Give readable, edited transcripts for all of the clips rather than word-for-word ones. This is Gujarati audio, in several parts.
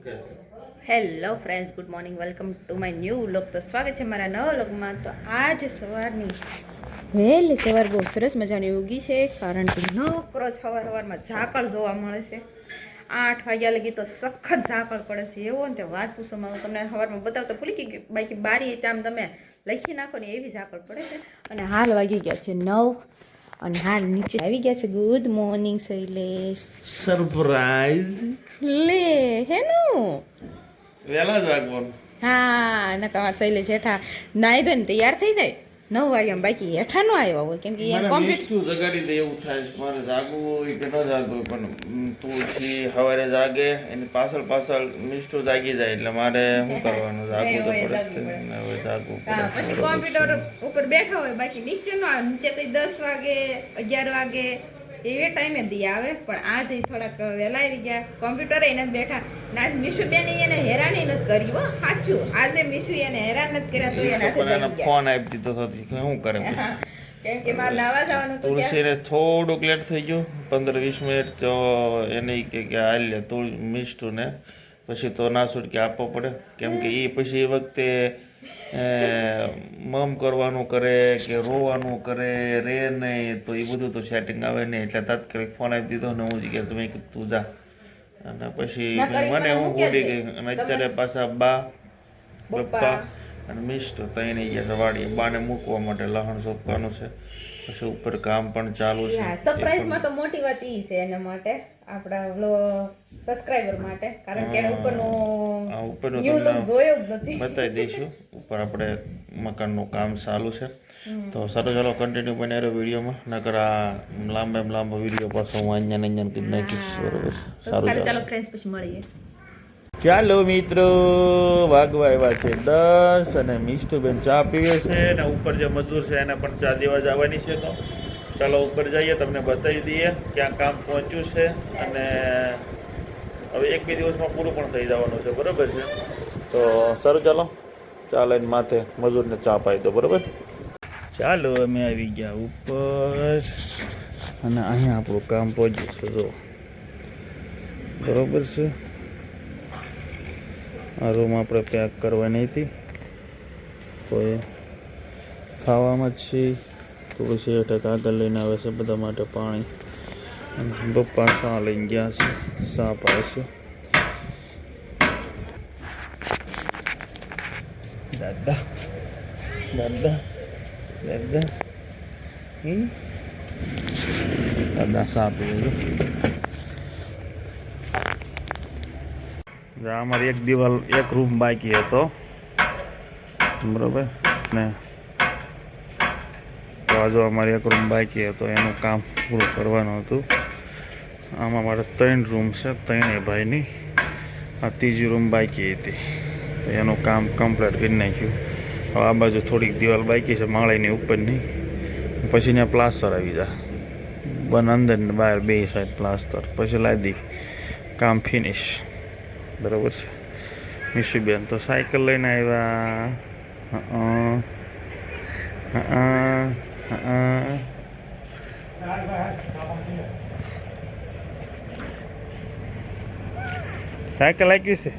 Hello friends, good morning, welcome to my new vlog. તો સ્વાગત છે મારા નવા વ્લોગમાં. તો આજ સવારની વહેલી સવાર બહુ સરસ મજાની ઉગી છે, કારણ કે નકરો સવારમાં ઝાકળ જોવા મળે છે. 8 વાગ્યા લગી તો સખત ઝાકળ પડે છે. એવો ને તે વાત પૂછોમાં હું તમને સવારમાં બતાવતા ભૂલી ગઈ, બાકી બારી ત્યાં તમે લખી નાખો ને એવી ઝાકળ પડે છે. અને હાલ વાગી ગયા છે 9 અને હાલ નીચે આવી ગયા છે. Good morning Shailesh. સરપ્રાઈઝ લે હેનું વેલા જ વાગવાનું. હા નકા શૈલેષ હેઠા નાઈ ધોઈને તૈયાર થઈ જાય 9 વાગ્યા બાકી હેઠા નો આવ્યા હોય, કેમ કે મને કોમ્પ્યુટર મિસ્ટુ જગાડી દે એવું થાય છે. મારે જાગવું હોય કે ન જાગવું હોય, પણ તુલસી સવારે જાગે એની પાછળ મિસ્ટુ જાગી જાય એટલે મારે શું કરવાનું, જાગવું તો પડે જ છે ને. હવે જાગવું પડે. પછી કોમ્પ્યુટર ઉપર બેઠા હોય, બાકી નીચે નો આવે. નીચે તો 10 વાગે 11 વાગે એવે ટાઈમે દી આવે, પણ આજે થોડાક વહેલા આવી ગયા. કોમ્પ્યુટર એને બેઠા ના મીશુબેન એને હેરાન નથી કર્યું હો, સાચું. આજે મીશુ એને હેરાન નથી કર્યા તો એના હાથે પણ એને જાગી ગયા. ફોન આપી દીધો હતો કે શું કરે પછી. કેમ કે મારે નાવા જવાનું તો તુલસીને થોડુંક લેટ થઈ ગયું, 15-20 મિનિટ. તો એને કે હાલ લે તું મિસ્ટુને પછી તો ના છૂટકે આપવો પડે, કેમ કે એ પછી એ વખતે મમ કરવાનું કરે કે રોવાનું કરે રે નહીં, તો એ બધું તો સેટિંગ આવે નહીં. એટલે તાત્કાલિક ફોન આપી દીધો ને હું જ કે તમે તું જા. અને પછી મને હું ઉડી ગઈ. અને અત્યારે પાછા બા પપ્પા અને મિસ્ટર ત્રણે ગયા છે વાડીએ. બાને મૂકવા માટે લહણ સોંપવાનું છે. પછી ઉપર કામ પણ ચાલુ છે. સરપ્રાઈઝમાં તો મોટી વાત ઈ છે એના માટે, આપણા સબસ્ક્રાઇબર માટે, કારણ કે ઉપરનું ન્યૂ લુક જોયો જ નથી. બતાવી દઈશું. ઉપર આપણે મકાનનું કામ ચાલુ છે. તો સારું, ચાલો કન્ટિન્યુ બન્યા રહ્યો વિડીયોમાં. નકર આ લાંબો વિડીયો પાછો હું અહીંયા કરી નાખીશ. બરોબર, સારું ચાલો ફ્રેન્ડ્સ, પછી મળીએ. ચાલો મિત્રો, વાગવા આવ્યા છે 10 અને મિસ્ટુબેન ચા પીવે છે ને ઉપર જે મજૂર છે એને પણ ચા દેવા જવાની છે. તો ચાલો ઉપર જઈએ, તમને બતાવી દઈએ ક્યાં કામ પહોંચ્યું છે. અને હવે 1-2 દિવસમાં પૂરું પણ થઈ જવાનું છે. બરાબર છે. તો સારું, ચાલો ચા લઈને માથે મજૂરને ચા પાઈ દો. બરાબર, ચાલો અમે આવી ગયા ઉપર અને અહીંયા આપણું કામ પહોંચ્યું છે. જો બરાબર છે. આ રૂમ આપણે પેક કરવાની હતી, તો એ ખાવામાં જ છે. તુલસી હેઠળ કાગળ લઈને આવે છે બધા માટે પાણી. પપ્પા ચા લઈને ગયા છે, ચા પાય છે. દાદા દાદા દાદા દાદા ચા પીવે છે. અમારી એક રૂમ બાકી હતો, બરોબર ને. તો આજે અમારી એક રૂમ બાકી હતો, એનું કામ પૂરું કરવાનું હતું. આમાં મારે 3 રૂમ છે, 3 ભાઈની. આ ત્રીજી રૂમ બાકી હતી, તો એનું કામ કમ્પ્લીટ કરી નાખ્યું. હવે આ બાજુ થોડીક દિવાલ બાકી છે માળીની ઉપરની, પછી ત્યાં પ્લાસ્ટર આવી જાય. અંદર ને બહાર 2 સાઈડ પ્લાસ્ટર, પછી લાદી કામ ફિનિશ. બરાબર છે. મિશુબેન તો સાયકલ લઈને આવ્યા. સાયકલ આવી છે.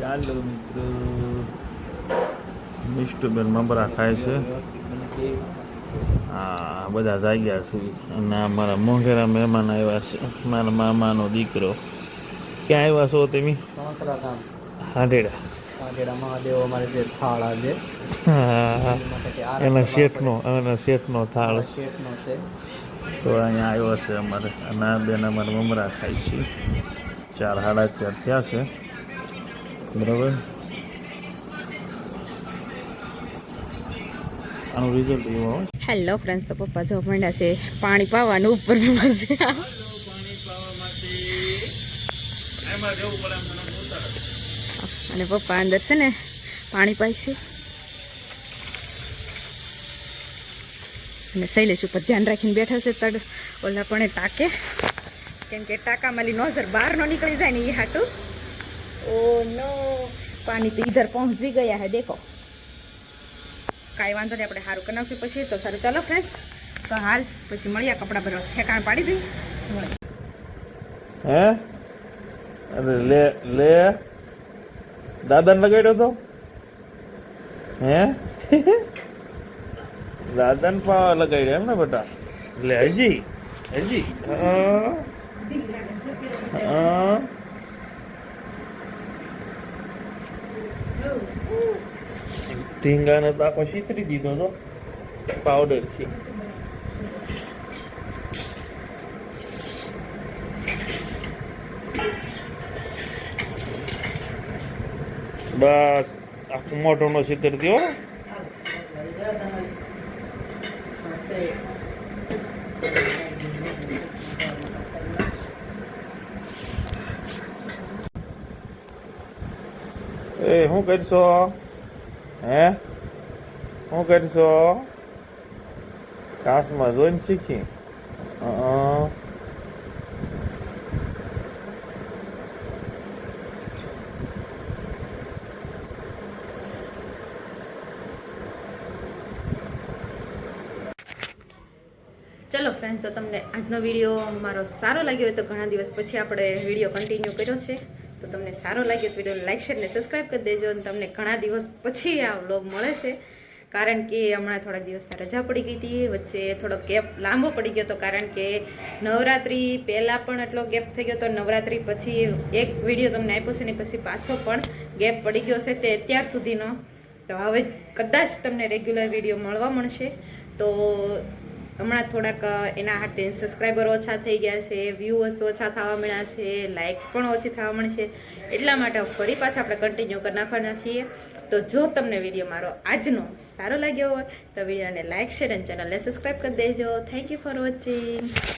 ચાલો મિત્રો, મિસ્ટુબેન મમરા ખાય છે. હા, બધા જાગ્યા છે. અને મારા મોંઘેરા મહેમાન આવ્યા છે, મારા મામાનો દીકરો. ક્યાં આવ્યા છો તમે? હાડેડા મહાદેવ અમારે જે થાળ આજે એના શેઠનો થાળ છે. તો અહીંયા આવ્યો છે અમારે. અને આ બેન અમારે મમરા ખાય છે. 4 સાડા 4 થયા છે. બરાબર, આનું રિઝલ્ટ એવું આવે. હેલો ફ્રેન્ડ્સ, તો પપ્પા જો માંડ્યા છે પાણી પાવાનું ઉપર અને પપ્પા અંદર છે ને પાણી પાય છે. અને શૈલેષ ઉપર ધ્યાન રાખીને બેઠા છે. તડ ઓલા પણ તાકે કેમ કે ટાંકામાંલી નોઝર બહાર ન નીકળી જાય ને એ હાટું. ઓ નો, પાણી તો ઇધર પહોંચી ગયા હે દેખો. કાંઈ વાંધો નહીં, આપણે સારું કરી નાખ્યું પછી તો સારું. ચાલો ફ્રેન્ડ્સ, તો હાલ પછી મળ્યા, કપડાં ભરવા ઠેકાણ પાડી દઈ. હે અરે લે લે દાદાને લગાડ્યો તો હે દાદાને પાવા લગાડ્યો એમ ને બેટા. લે હજી ઢીંગાને તો આખો શીતરી દીધો તો પાવડર થી. બસ આખું મોઢું નો શીતર દો. એ શું કરશો હે શું કરશો? કાશમાં જોઈને શીખી. ચલો ફ્રેન્ડ્સ, તો તમને આજનો વિડીયો મારો સારો લાગ્યો હોય તો ઘણા દિવસ પછી આપણે વિડીયો કન્ટિન્યુ કર્યો છે. તો તમને સારો લાગ્યો તો વિડીયો લાઈક શેર ને સબસ્ક્રાઈબ કરી દેજો. અને તમને ઘણા દિવસ પછી આ વ્લોગ મળે છે, કારણ કે હમણાં થોડાક દિવસ રજા પડી ગઈ હતી, વચ્ચે થોડો ગેપ લાંબો પડી ગયો હતો, કારણ કે નવરાત્રિ પહેલાં પણ એટલો ગેપ થઈ ગયો હતો. નવરાત્રિ પછી એક વિડીયો તમને આપ્યો છે ને પછી પાછો પણ ગેપ પડી ગયો છે તે અત્યાર સુધીનો. તો હવે કદાચ તમને રેગ્યુલર વિડીયો મળવા મળશે. તો હમણાં થોડાક એના હાથે સબસ્ક્રાઈબર ઓછા થઈ ગયા છે, વ્યૂઅર્સ ઓછા થવા મળ્યા છે, લાઇક્સ પણ ઓછી થવા મળશે. એટલા માટે ફરી પાછા આપણે કન્ટિન્યુ કરી નાખવાના છીએ. તો જો તમને વિડીયો મારો આજનો સારો લાગ્યો હોય તો વિડીયોને લાઇક શેર અને ચેનલને સબસ્ક્રાઈબ કરી દેજો. Thank you for watching.